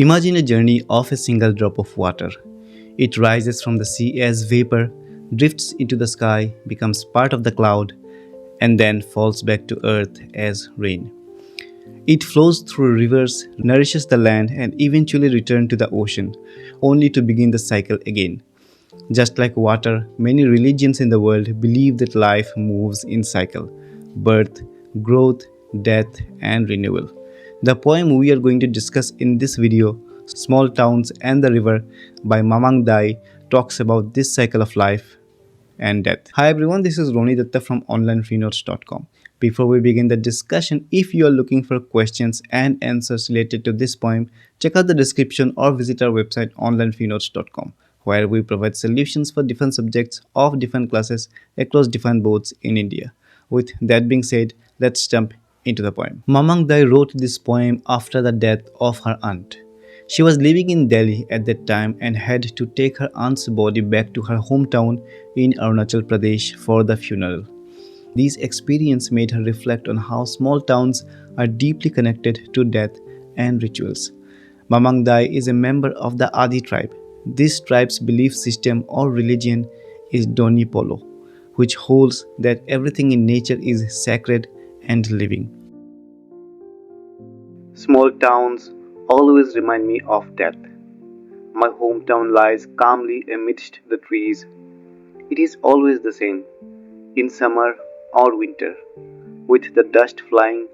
Imagine a journey of a single drop of water. It rises from the sea as vapor, drifts into the sky, becomes part of the cloud, and then falls back to earth as rain. It flows through rivers, nourishes the land, and eventually returns to the ocean, only to begin the cycle again. Just like water, many religions in the world believe that life moves in cycle: birth, growth, death, and renewal. The poem we are going to discuss in this video, Small Towns and the River by Mamang Dai, talks about this cycle of life and death. Hi everyone, this is Roni Datta from onlinefreenotes.com. Before we begin the discussion, if you are looking for questions and answers related to this poem, check out the description or visit our website onlinefreenotes.com, where we provide solutions for different subjects of different classes across different boards in India. With that being said, let's jump into the poem. Mamang Dai wrote this poem after the death of her aunt. She was living in Delhi at that time and had to take her aunt's body back to her hometown in Arunachal Pradesh for the funeral. These experiences made her reflect on how small towns are deeply connected to death and rituals. Mamang Dai is a member of the Adi tribe. This tribe's belief system or religion is Doni Polo, which holds that everything in nature is sacred and living. Small towns always remind me of death. My hometown lies calmly amidst the trees. It is always the same, in summer or winter, with the dust flying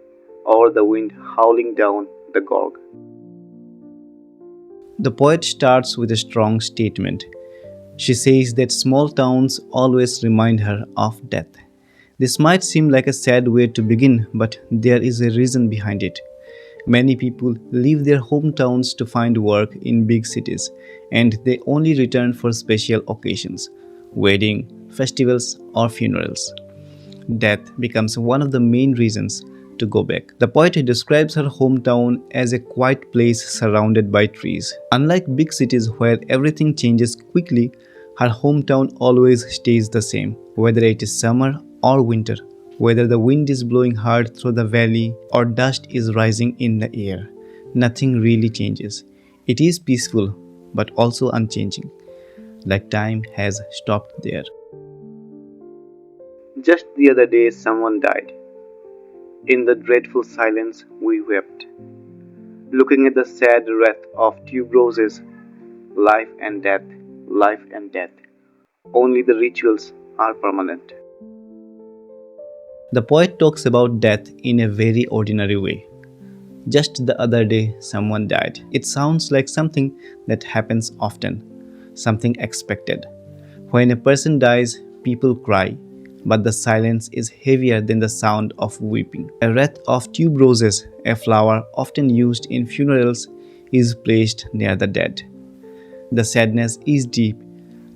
or the wind howling down the gorge. The poet starts with a strong statement. She says that small towns always remind her of death. This might seem like a sad way to begin, but there is a reason behind it. Many people leave their hometowns to find work in big cities, and they only return for special occasions, weddings, festivals, or funerals. Death becomes one of the main reasons to go back. The poet describes her hometown as a quiet place surrounded by trees. Unlike big cities where everything changes quickly, her hometown always stays the same, whether it is summer or winter, whether the wind is blowing hard through the valley or dust is rising in the air. Nothing really changes. It is peaceful, but also unchanging, like time has stopped there. Just the other day, someone died. In the dreadful silence, we wept, looking at the sad wreath of tuberoses, life and death, life and death. Only the rituals are permanent. The poet talks about death in a very ordinary way. Just the other day, someone died. It sounds like something that happens often, something expected. When a person dies, people cry, but the silence is heavier than the sound of weeping. A wreath of tuberoses, a flower often used in funerals, is placed near the dead. The sadness is deep,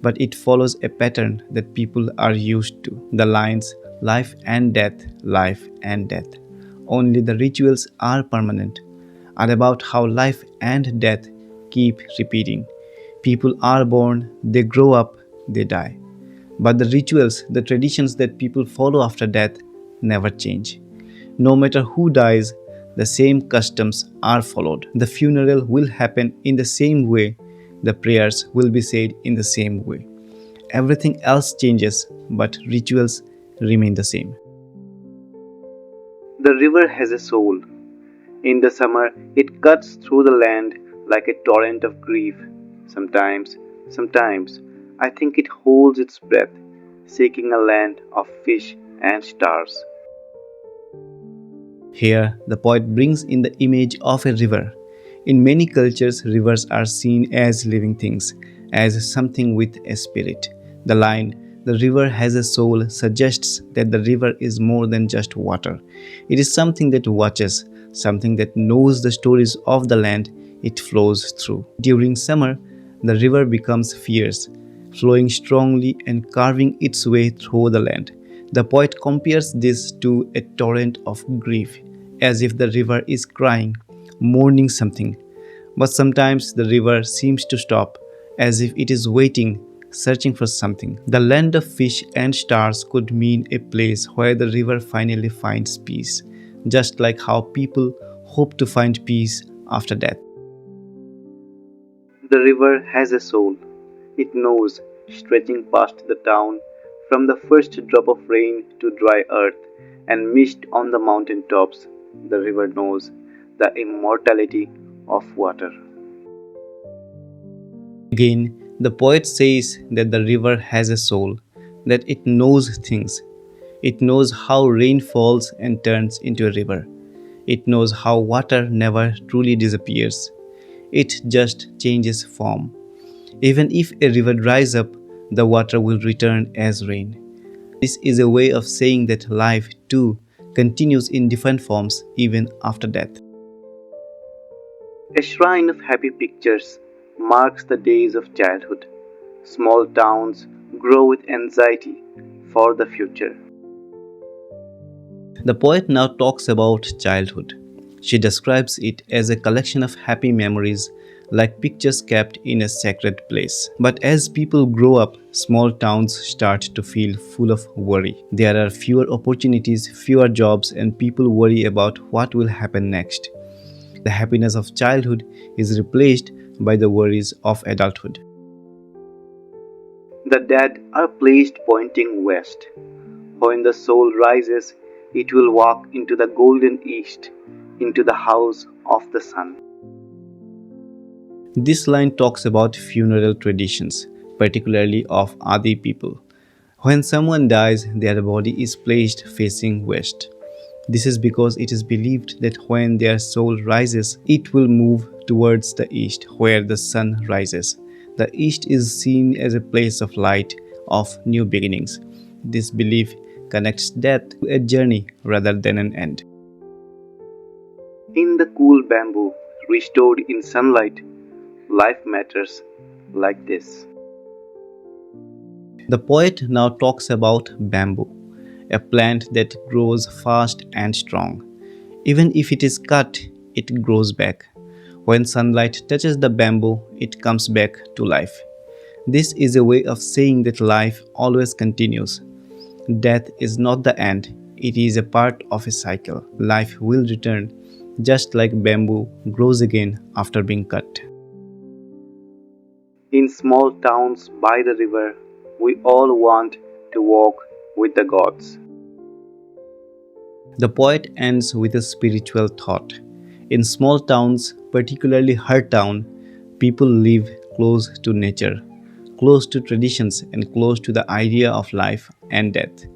but it follows a pattern that people are used to. The lines, life and death, life and death. Only the rituals are permanent, are about how life and death keep repeating. People are born, they grow up, they die. But the rituals, the traditions that people follow after death never change. No matter who dies, the same customs are followed. The funeral will happen in the same way. The prayers will be said in the same way. Everything else changes, but rituals remain the same. The river has a soul. In the summer, it cuts through the land like a torrent of grief. Sometimes, I think it holds its breath, seeking a land of fish and stars. Here, the poet brings in the image of a river. In many cultures, rivers are seen as living things, as something with a spirit. The line, "the river has a soul," suggests that the river is more than just water. It is something that watches, something that knows the stories of the land it flows through. During summer, the river becomes fierce, flowing strongly and carving its way through the land. The poet compares this to a torrent of grief, as if the river is crying, mourning something. But sometimes the river seems to stop, as if it is waiting, searching for something. The land of fish and stars could mean a place where the river finally finds peace, just like how people hope to find peace after death. The river has a soul. It knows, stretching past the town, from the first drop of rain to dry earth and mist on the mountain tops. The river knows the immortality of water. Again, the poet says that the river has a soul, that it knows things. It knows how rain falls and turns into a river. It knows how water never truly disappears. It just changes form. Even if a river dries up, the water will return as rain. This is a way of saying that life, too, continues in different forms even after death. A shrine of happy pictures marks the days of childhood. Small towns grow with anxiety for the future. The poet now talks about childhood. She describes it as a collection of happy memories, like pictures kept in a sacred place. But as people grow up, small towns start to feel full of worry. There are fewer opportunities, fewer jobs, and people worry about what will happen next. The happiness of childhood is replaced by the worries of adulthood. The dead are placed pointing west. When the soul rises, it will walk into the golden east, into the house of the sun. This line talks about funeral traditions, particularly of Adi people. When someone dies, their body is placed facing west. This is because it is believed that when their soul rises, it will move towards the east, where the sun rises. The east is seen as a place of light, of new beginnings. This belief connects death to a journey rather than an end. In the cool bamboo, restored in sunlight, life matters like this. The poet now talks about bamboo, a plant that grows fast and strong. Even if it is cut, it grows back. When sunlight touches the bamboo, it comes back to life. This is a way of saying that life always continues. Death is not the end, it is a part of a cycle. Life will return, just like bamboo grows again after being cut. In small towns by the river, we all want to walk with the gods. The poet ends with a spiritual thought. In small towns, particularly her town, people live close to nature, close to traditions, and close to the idea of life and death.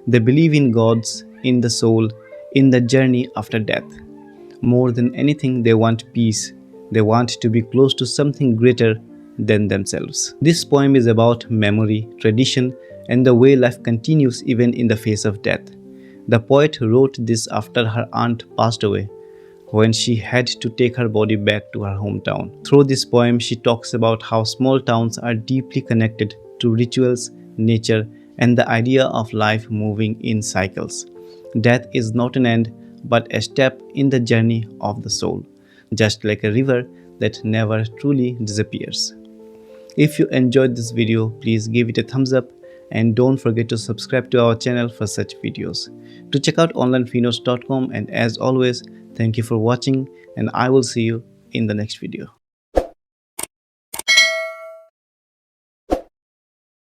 They believe in gods, in the soul, in the journey after death. More than anything, they want peace. They want to be close to something greater than themselves. This poem is about memory, tradition, and the way life continues even in the face of death. The poet wrote this after her aunt passed away, when she had to take her body back to her hometown. Through this poem, she talks about how small towns are deeply connected to rituals, nature, and the idea of life moving in cycles. Death is not an end, but a step in the journey of the soul, just like a river that never truly disappears. If you enjoyed this video, please give it a thumbs up and don't forget to subscribe to our channel for such videos. To check out onlinefreenotes.com, and as always, thank you for watching and I will see you in the next video.